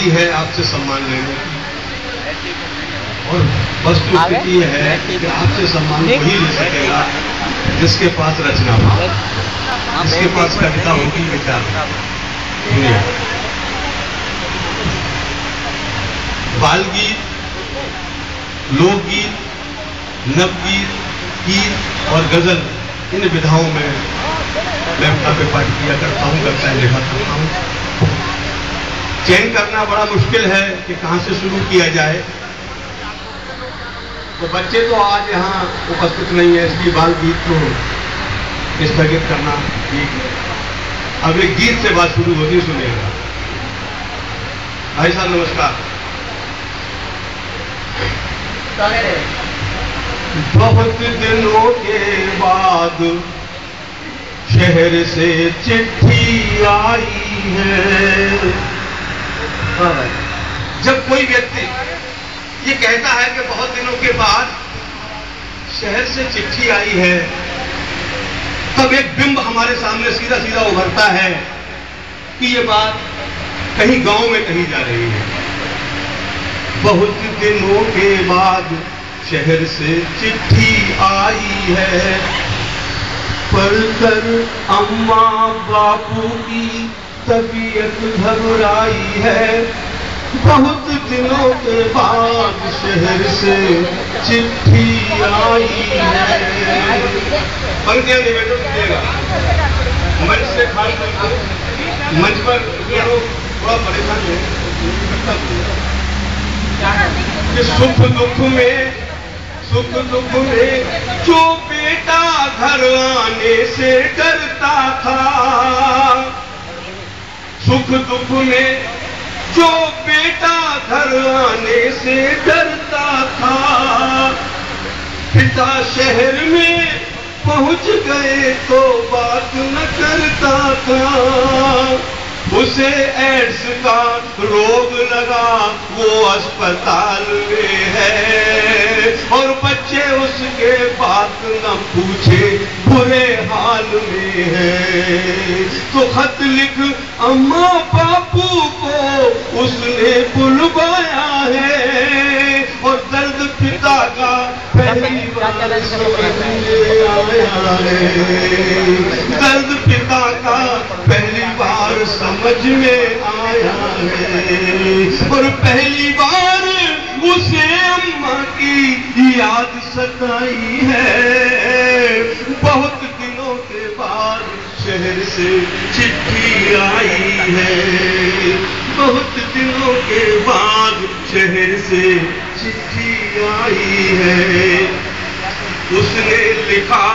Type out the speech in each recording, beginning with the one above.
बारी है आपसे सम्मान लेने की, और वस्तुस्थिति है कि आपसे सम्मान वही ले सकेगा जिसके पास रचना हो, जिसके पास कविता होगी, विचार। बाल गीत, लोकगीत, नवगीत, गीत और गजल, इन विधाओं में मैं काव्य पाठ किया करता हूँ, कविताएं लिखा करता हूँ। चयन करना बड़ा मुश्किल है कि कहां से शुरू किया जाए। तो बच्चे तो आज यहाँ उपस्थित नहीं है, इसलिए बाल गीत को स्थगित करना ठीक है। अब एक गीत से बात शुरू होती, सुनिएगा। भाई साहब नमस्कार। बहुत दिनों के बाद शहर से चिट्ठी आई है। जब कोई व्यक्ति ये कहता है कि बहुत दिनों के बाद शहर से चिट्ठी आई है, तब एक बिंब हमारे सामने सीधा सीधा उभरता है कि ये बात कहीं गांव में कही जा रही है। बहुत दिनों के बाद शहर से चिट्ठी आई है, पढ़कर अम्मा बापू की तबीयत घबराई है। बहुत दिनों के बाद शहर से चिट्ठी आई है। पंक्तियां निवेदन कीजिएगा। मंच से खास मंच पर थोड़ा परेशान है कि सुख दुख में जो बेटा घर आने से डरता था, सुख दुख में जो बेटा घर आने से डरता था, पिता शहर में पहुंच गए तो बात न करता था। उसे एड्स का रोग लगा, वो अस्पताल में है, और बच्चे उसके बात न पूछे बुरे हाल में है। तो खत लिख अम्मा बापू को उसने बुलवाया है, और दर्द पिता का पहली बार समझ में आया है। दर्द पिता का पहली बार समझ में आया है, और पहली बार उसे अम्मा की याद सताई है। बहुत दिनों के बाद शहर से चिट्ठी आई है, बहुत दिनों के बाद शहर से चिट्ठी आई है। उसने लिखा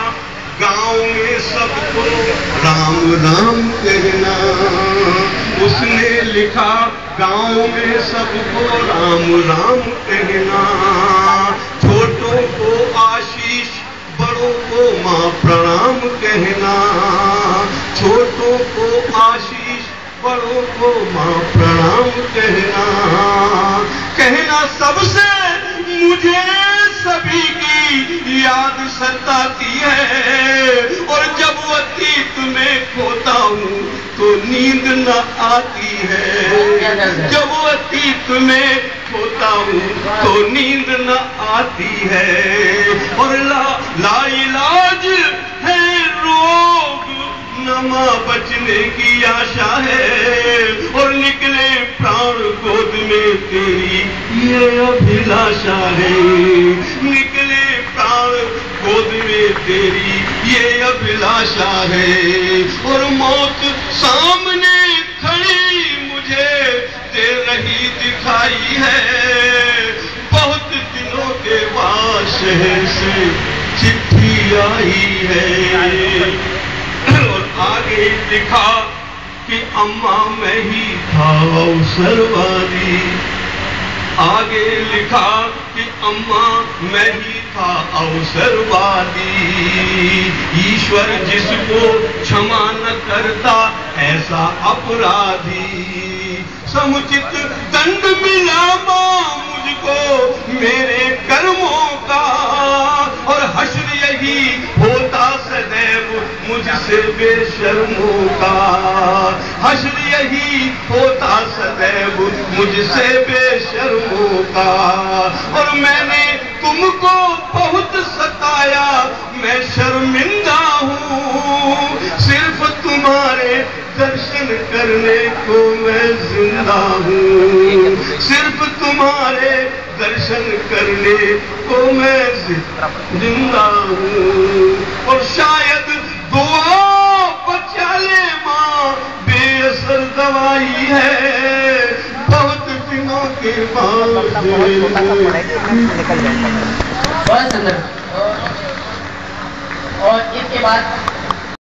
गांव में सबको राम राम कहना, उसने लिखा गांव में सबको राम राम कहना। छोटों को आशीष, बड़ों को माँ प्रणाम कहना। छोटों को आशीष, बड़ों को माँ प्रणाम कहना। कहना सबसे मुझे सभी की याद सताती है, और जब अतीत में खोता हूँ तो नींद न आती है। जब अतीत में खोता हूँ तो नींद न आती है, और लाइलाज है रोग, नमा बचने की आशा है, और निकले प्राण गोद में तेरी ये अभिलाषा है। निकले प्राण गोद में तेरी ये अभिलाषा है, और मौत सामने खड़ी मुझे दे रही दिखाई है। बहुत दिनों के बाद शहर से चिट्ठी आई है, और आगे लिखा कि अम्मा मैं ही था अवसरवादी। आगे लिखा कि अम्मा मैं ही था अवसरवादी। ईश्वर जिसको क्षमा न करता ऐसा अपराधी, समुचित दंड मिला मां मुझको मेरे कर्मों का, और हश्र यही होता सदैव मुझसे मुझसे बेशर्मों का। हश्र यही होता सदैव मुझसे बेशर्मों का। और मैंने तुमको बहुत सताया, मैं शर्मिंदा हूँ। सिर्फ तुम्हारे दर्शन करने को मैं जिंदा हूँ। सिर्फ तुम्हारे दर्शन करने को मैं जिंदा हूँ। और शायद दुआ बचा ले माँ, बेअसर दवाई है बहुत दिनों के बाद। बहुत सुंदर। और इसके बाद